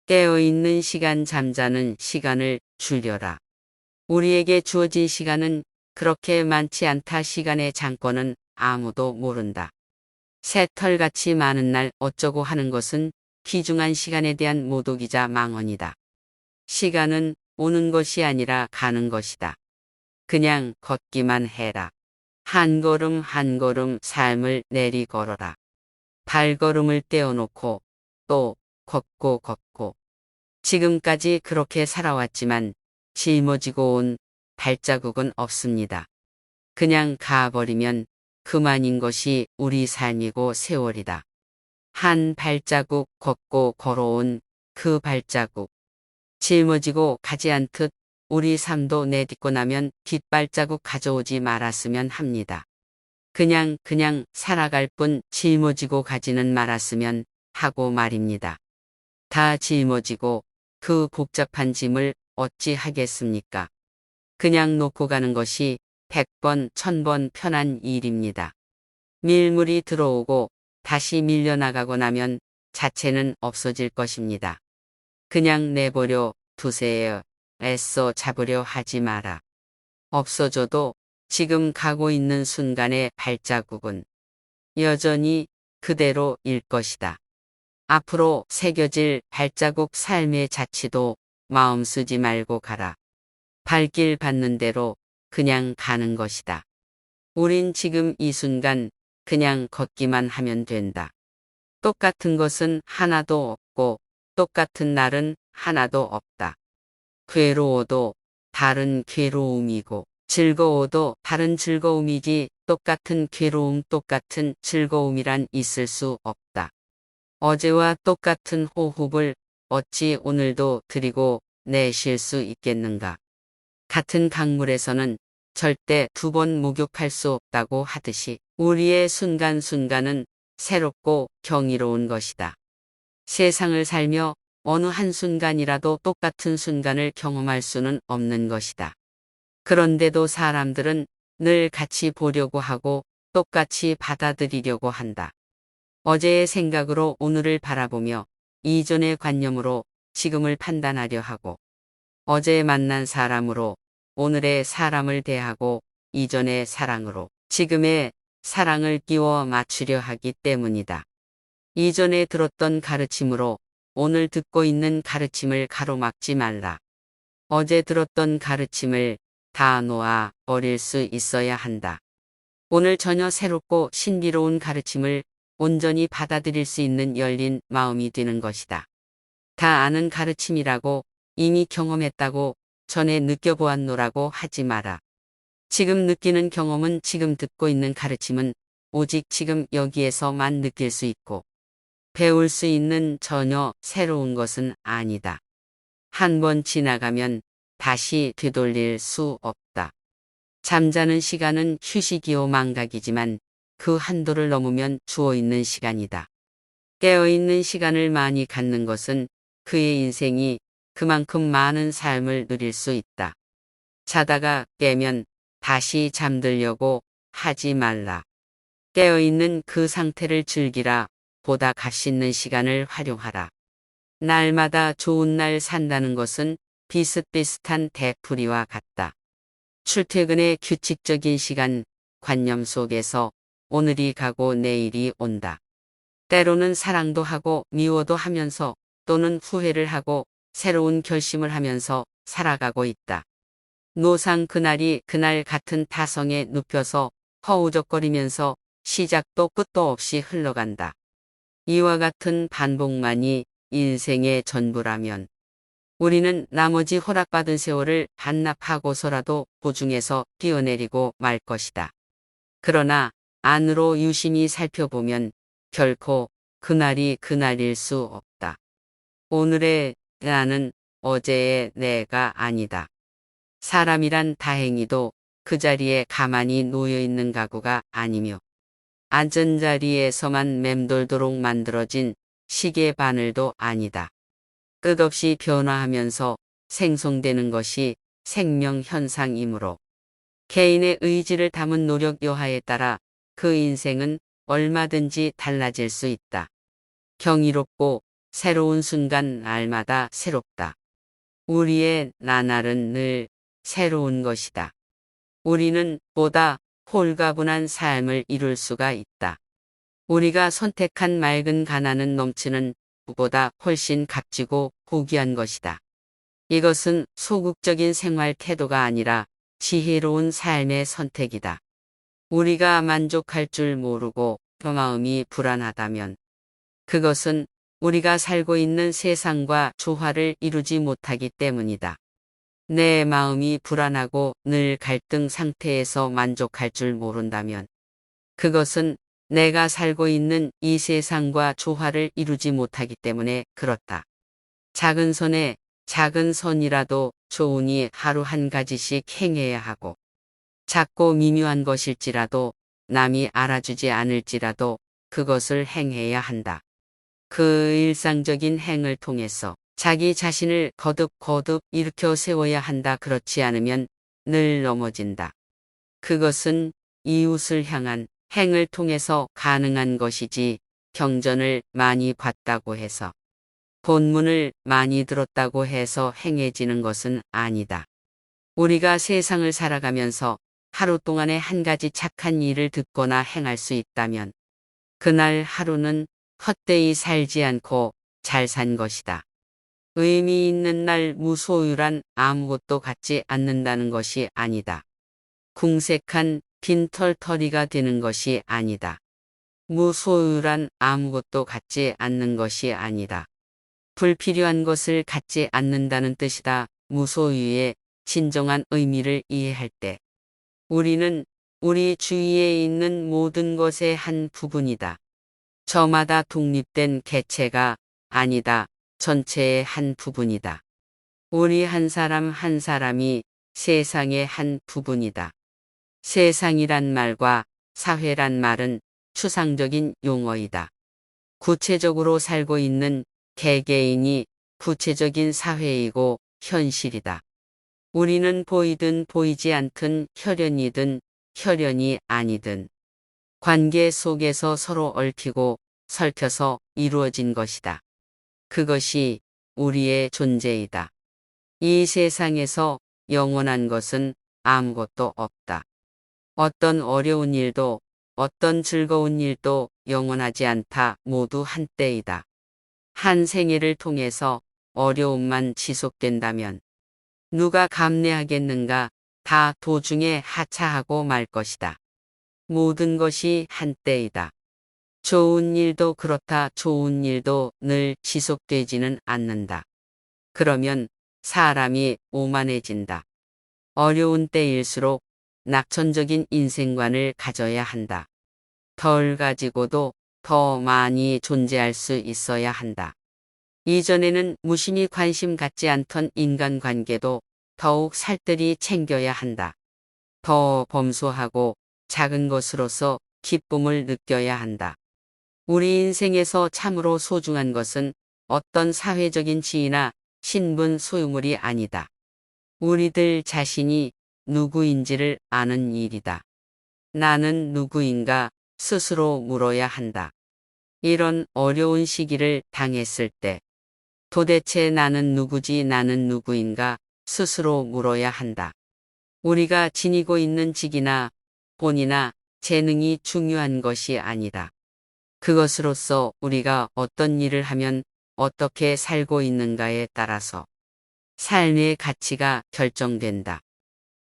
깨어있는 시간, 잠자는 시간을 줄여라. 우리에게 주어진 시간은 그렇게 많지 않다. 시간의 장권은 아무도 모른다. 새털같이 많은 날 어쩌고 하는 것은 귀중한 시간에 대한 모독이자 망언이다. 시간은 오는 것이 아니라 가는 것이다. 그냥 걷기만 해라. 한 걸음 한 걸음 삶을 내리걸어라. 발걸음을 떼어놓고 또 걷고 지금까지 그렇게 살아왔지만 짊어지고 온 발자국은 없습니다. 그냥 가버리면 그만인 것이 우리 삶이고 세월이다. 한 발자국 걷고 걸어온 그 발자국. 짊어지고 가지 않듯 우리 삶도 내딛고 나면 뒷발자국 가져오지 말았으면 합니다. 그냥 살아갈 뿐 짊어지고 가지는 말았으면 하고 말입니다. 다 짊어지고 그 복잡한 짐을 어찌 하겠습니까? 그냥 놓고 가는 것이 100번, 1000번 편한 일입니다. 밀물이 들어오고 다시 밀려나가고 나면 자체는 없어질 것입니다. 그냥 내버려 두세요. 애써 잡으려 하지 마라. 없어져도 지금 가고 있는 순간의 발자국은 여전히 그대로일 것이다. 앞으로 새겨질 발자국 삶의 자취도 마음 쓰지 말고 가라. 발길 받는 대로 그냥 가는 것이다. 우린 지금 이 순간 그냥 걷기만 하면 된다. 똑같은 것은 하나도 없고 똑같은 날은 하나도 없다. 괴로워도 다른 괴로움이고 즐거워도 다른 즐거움이지 똑같은 괴로움 똑같은 즐거움이란 있을 수 없다. 어제와 똑같은 호흡을 어찌 오늘도 들이고 내쉴 수 있겠는가. 같은 강물에서는 절대 두 번 목욕할 수 없다고 하듯이 우리의 순간순간은 새롭고 경이로운 것이다. 세상을 살며 어느 한순간이라도 똑같은 순간을 경험할 수는 없는 것이다. 그런데도 사람들은 늘 같이 보려고 하고 똑같이 받아들이려고 한다. 어제의 생각으로 오늘을 바라보며 이전의 관념으로 지금을 판단하려 하고 어제 만난 사람으로 오늘의 사람을 대하고 이전의 사랑으로 지금의 사랑을 끼워 맞추려 하기 때문이다. 이전에 들었던 가르침으로 오늘 듣고 있는 가르침을 가로막지 말라. 어제 들었던 가르침을 다 놓아 버릴 수 있어야 한다. 오늘 전혀 새롭고 신비로운 가르침을 온전히 받아들일 수 있는 열린 마음이 되는 것이다. 다 아는 가르침이라고 이미 경험했다고 전에 느껴보았노라고 하지 마라. 지금 느끼는 경험은 지금 듣고 있는 가르침은 오직 지금 여기에서만 느낄 수 있고 배울 수 있는 전혀 새로운 것은 아니다. 한 번 지나가면 다시 되돌릴 수 없다. 잠자는 시간은 휴식이요 망각이지만 그 한도를 넘으면 주어있는 시간이다. 깨어있는 시간을 많이 갖는 것은 그의 인생이 그만큼 많은 삶을 누릴 수 있다. 자다가 깨면 다시 잠들려고 하지 말라. 깨어있는 그 상태를 즐기라. 보다 값있는 시간을 활용하라. 날마다 좋은 날 산다는 것은 비슷비슷한 되풀이와 같다. 출퇴근의 규칙적인 시간, 관념 속에서 오늘이 가고 내일이 온다. 때로는 사랑도 하고 미워도 하면서 또는 후회를 하고 새로운 결심을 하면서 살아가고 있다. 노상 그날이 그날 같은 타성에 눕혀서 허우적거리면서 시작도 끝도 없이 흘러간다. 이와 같은 반복만이 인생의 전부라면 우리는 나머지 허락받은 세월을 반납하고서라도 보중에서 뛰어내리고 말 것이다. 그러나 안으로 유심히 살펴보면 결코 그날이 그날일 수 없다. 오늘의 나는 어제의 내가 아니다. 사람이란 다행히도 그 자리에 가만히 놓여있는 가구가 아니며 앉은 자리에서만 맴돌도록 만들어진 시계 바늘도 아니다. 끝없이 변화하면서 생성되는 것이 생명 현상이므로 개인의 의지를 담은 노력 여하에 따라 그 인생은 얼마든지 달라질 수 있다. 경이롭고 새로운 순간 날마다 새롭다. 우리의 나날은 늘 새로운 것이다. 우리는 보다 홀가분한 삶을 이룰 수가 있다. 우리가 선택한 맑은 가난은 넘치는 부보다 훨씬 값지고 고귀한 것이다. 이것은 소극적인 생활 태도가 아니라 지혜로운 삶의 선택이다. 우리가 만족할 줄 모르고 마음이 불안하다면 그것은 우리가 살고 있는 세상과 조화를 이루지 못하기 때문이다. 내 마음이 불안하고 늘 갈등 상태에서 만족할 줄 모른다면 그것은 내가 살고 있는 이 세상과 조화를 이루지 못하기 때문에 그렇다. 작은 선에 작은 선이라도 좋으니 하루 한 가지씩 행해야 하고 작고 미묘한 것일지라도 남이 알아주지 않을지라도 그것을 행해야 한다. 그 일상적인 행을 통해서 자기 자신을 거듭 일으켜 세워야 한다. 그렇지 않으면 늘 넘어진다. 그것은 이웃을 향한 행을 통해서 가능한 것이지 경전을 많이 봤다고 해서 본문을 많이 들었다고 해서 행해지는 것은 아니다. 우리가 세상을 살아가면서 하루 동안에 한 가지 착한 일을 듣거나 행할 수 있다면 그날 하루는 헛되이 살지 않고 잘 산 것이다. 의미 있는 날 무소유란 아무것도 갖지 않는다는 것이 아니다. 궁색한 빈털터리가 되는 것이 아니다. 무소유란 아무것도 갖지 않는 것이 아니다. 불필요한 것을 갖지 않는다는 뜻이다. 무소유의 진정한 의미를 이해할 때 우리는 우리 주위에 있는 모든 것의 한 부분이다. 저마다 독립된 개체가 아니다. 전체의 한 부분이다. 우리 한 사람 한 사람이 세상의 한 부분이다. 세상이란 말과 사회란 말은 추상적인 용어이다. 구체적으로 살고 있는 개개인이 구체적인 사회이고 현실이다. 우리는 보이든 보이지 않든 혈연이든 혈연이 아니든 관계 속에서 서로 얽히고 설켜서 이루어진 것이다. 그것이 우리의 존재이다. 이 세상에서 영원한 것은 아무것도 없다. 어떤 어려운 일도 어떤 즐거운 일도 영원하지 않다. 모두 한때이다. 한 생애를 통해서 어려움만 지속된다면 누가 감내하겠는가? 다 도중에 하차하고 말 것이다. 모든 것이 한때이다. 좋은 일도 그렇다. 좋은 일도 늘 지속되지는 않는다. 그러면 사람이 오만해진다. 어려운 때일수록 낙천적인 인생관을 가져야 한다. 덜 가지고도 더 많이 존재할 수 있어야 한다. 이전에는 무심히 관심 갖지 않던 인간관계도 더욱 살뜰히 챙겨야 한다. 더 범소하고 작은 것으로서 기쁨을 느껴야 한다. 우리 인생에서 참으로 소중한 것은 어떤 사회적인 지위나 신분 소유물이 아니다. 우리들 자신이 누구인지를 아는 일이다. 나는 누구인가 스스로 물어야 한다. 이런 어려운 시기를 당했을 때 도대체 나는 누구지? 나는 누구인가 스스로 물어야 한다. 우리가 지니고 있는 직이나 본이나 재능이 중요한 것이 아니다. 그것으로서 우리가 어떤 일을 하면 어떻게 살고 있는가에 따라서 삶의 가치가 결정된다.